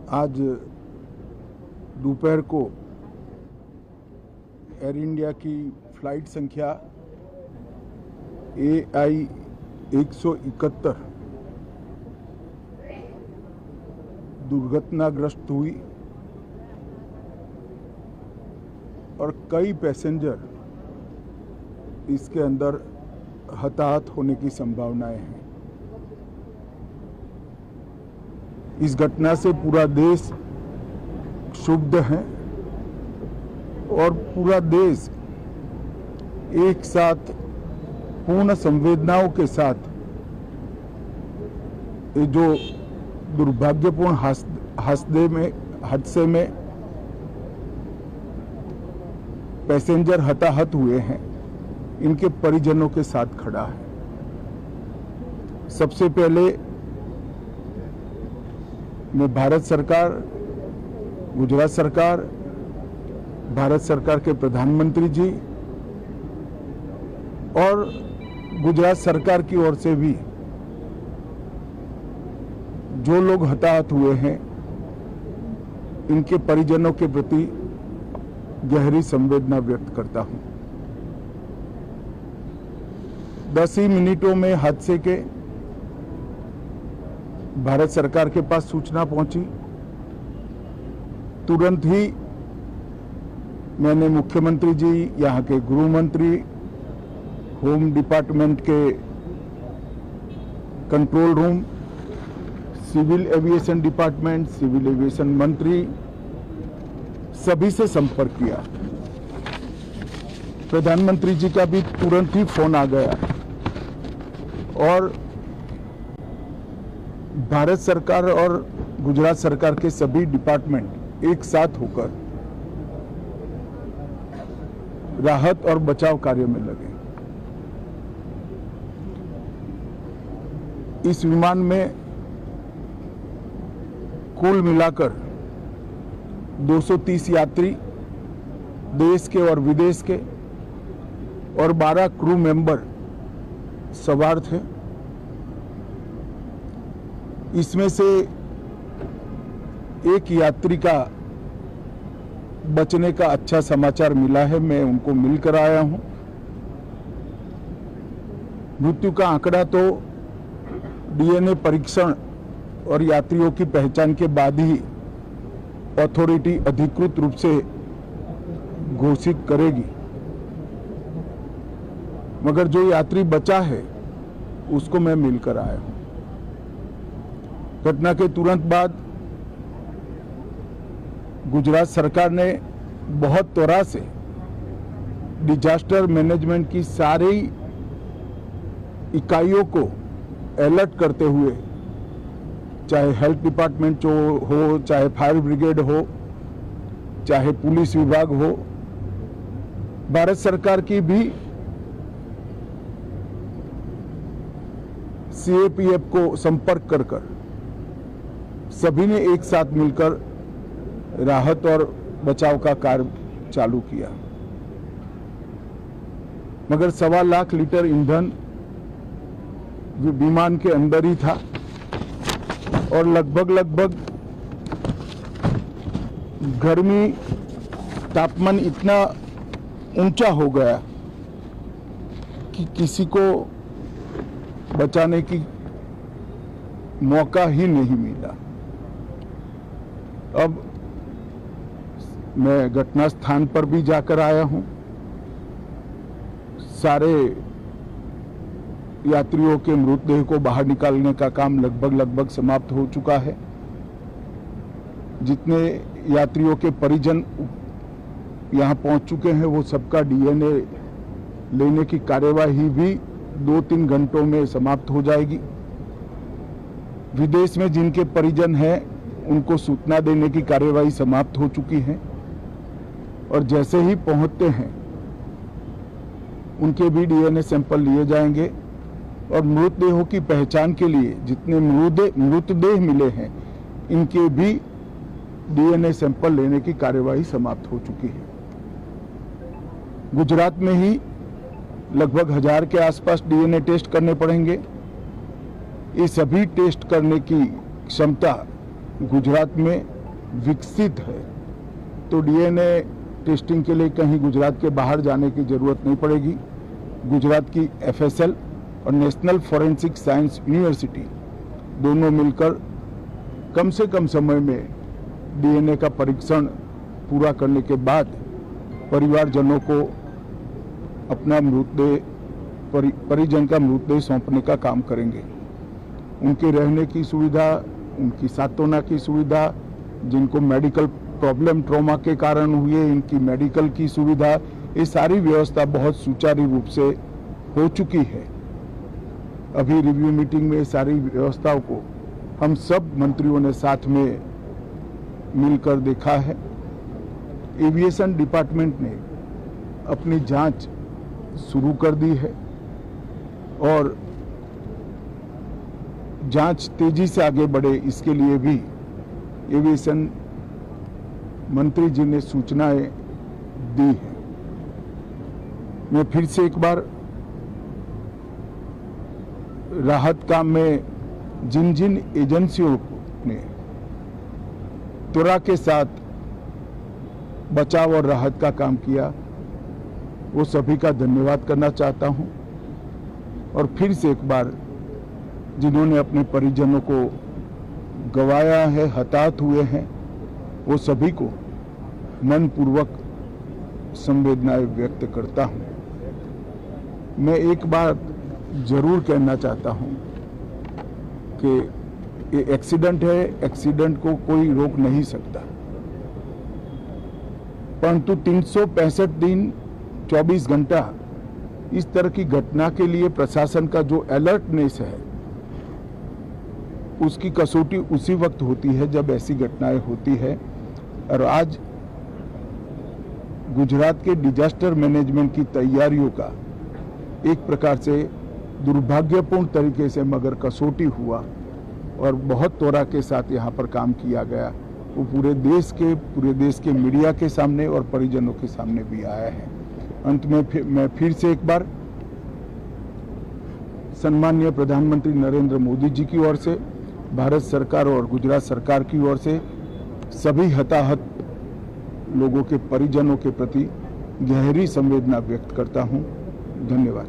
आज दोपहर को एयर इंडिया की फ्लाइट संख्या AI 171 दुर्घटनाग्रस्त हुई और कई पैसेंजर इसके अंदर हताहत होने की संभावनाएं हैं। इस घटना से पूरा देश क्षुब्ध है और पूरा देश एक साथ पूर्ण संवेदनाओं के साथ ये जो दुर्भाग्यपूर्ण हादसे में पैसेंजर हताहत हुए हैं, इनके परिजनों के साथ खड़ा है। सबसे पहले मैं भारत सरकार, गुजरात सरकार, भारत सरकार के प्रधानमंत्री जी और गुजरात सरकार की ओर से भी जो लोग हताहत हुए हैं, इनके परिजनों के प्रति गहरी संवेदना व्यक्त करता हूं। 10 ही मिनटों में हादसे के भारत सरकार के पास सूचना पहुंची। तुरंत ही मैंने मुख्यमंत्री जी, यहाँ के गृह मंत्री, होम डिपार्टमेंट के control room, civil aviation department, civil aviation मंत्री, सभी से संपर्क किया। प्रधानमंत्री जी का भी तुरंत ही फोन आ गया और भारत सरकार और गुजरात सरकार के सभी डिपार्टमेंट एक साथ होकर राहत और बचाव कार्य में लगे। इस विमान में कुल मिलाकर 230 यात्री देश के और विदेश के और 12 क्रू मेंबर सवार थे। इसमें से एक यात्री का बचने का अच्छा समाचार मिला है, मैं उनको मिलकर आया हूं। मृत्यु का आंकड़ा तो DNA परीक्षण और यात्रियों की पहचान के बाद ही अथॉरिटी अधिकृत रूप से घोषित करेगी, मगर जो यात्री बचा है उसको मैं मिलकर आया हूं। घटना के तुरंत बाद गुजरात सरकार ने बहुत त्वरा से डिजास्टर मैनेजमेंट की सारी इकाइयों को अलर्ट करते हुए, चाहे हेल्थ डिपार्टमेंट हो, चाहे फायर ब्रिगेड हो, चाहे पुलिस विभाग हो, भारत सरकार की भी CAPF को संपर्क कर सभी ने एक साथ मिलकर राहत और बचाव का कार्य चालू किया। मगर 1.25 लाख लीटर ईंधन विमान के अंदर ही था और लगभग गर्मी, तापमान इतना ऊंचा हो गया कि किसी को बचाने की मौका ही नहीं मिला। अब मैं घटना स्थान पर भी जाकर आया हूं। सारे यात्रियों के मृतदेह को बाहर निकालने का काम लगभग समाप्त हो चुका है। जितने यात्रियों के परिजन यहां पहुंच चुके हैं, वो सबका DNA लेने की कार्यवाही भी 2-3 घंटों में समाप्त हो जाएगी। विदेश में जिनके परिजन हैं, उनको सूचना देने की कार्यवाही समाप्त हो चुकी है और जैसे ही पहुंचते हैं उनके भी DNA सैंपल लिए जाएंगे और मृतदेहों की पहचान के लिए जितने मृतदेह मिले हैं, इनके भी DNA सैंपल लेने की कार्यवाही समाप्त हो चुकी है। गुजरात में ही लगभग 1000 के आसपास DNA टेस्ट करने पड़ेंगे। ये सभी टेस्ट करने की क्षमता गुजरात में विकसित है, तो डीएनए टेस्टिंग के लिए कहीं गुजरात के बाहर जाने की जरूरत नहीं पड़ेगी। गुजरात की एफएसएल और नेशनल फॉरेंसिक साइंस यूनिवर्सिटी दोनों मिलकर कम से कम समय में डीएनए का परीक्षण पूरा करने के बाद परिवारजनों को अपना मृतदेह परिजन का मृतदेह सौंपने का काम करेंगे। उनके रहने की सुविधा, उनकी सांत्वना की सुविधा, जिनको मेडिकल प्रॉब्लम ट्रॉमा के कारण हुए, इनकी मेडिकल की सुविधा, ये सारी व्यवस्था बहुत सुचारू रूप से हो चुकी है। अभी रिव्यू मीटिंग में सारी व्यवस्थाओं को हम सब मंत्रियों ने साथ में मिलकर देखा है। एविएशन डिपार्टमेंट ने अपनी जांच शुरू कर दी है और जांच तेजी से आगे बढ़े, इसके लिए भी एविएशन मंत्री जी ने सूचनाएं दी हैं। मैं फिर से एक बार राहत काम में जिन जिन एजेंसियों ने त्वरा के साथ बचाव और राहत का काम किया, वो सभी का धन्यवाद करना चाहता हूं। और फिर से एक बार जिन्होंने अपने परिजनों को गंवाया है, हताहत हुए हैं, वो सभी को मनपूर्वक संवेदनाएं व्यक्त करता हूं। मैं एक बात जरूर कहना चाहता हूं कि ये एक्सीडेंट है, एक्सीडेंट को कोई रोक नहीं सकता, परंतु 365 दिन 24 घंटा इस तरह की घटना के लिए प्रशासन का जो अलर्टनेस है, उसकी कसौटी उसी वक्त होती है जब ऐसी घटनाएं होती है। और आज गुजरात के डिजास्टर मैनेजमेंट की तैयारियों का एक प्रकार से दुर्भाग्यपूर्ण तरीके से मगर कसौटी हुआ और बहुत त्वरा के साथ यहाँ पर काम किया गया, वो पूरे देश के मीडिया के सामने और परिजनों के सामने भी आया है। अंत में मैं फिर से एक बार सम्माननीय प्रधानमंत्री नरेंद्र मोदी जी की ओर से, भारत सरकार और गुजरात सरकार की ओर से सभी हताहत लोगों के परिजनों के प्रति गहरी संवेदना व्यक्त करता हूं। धन्यवाद।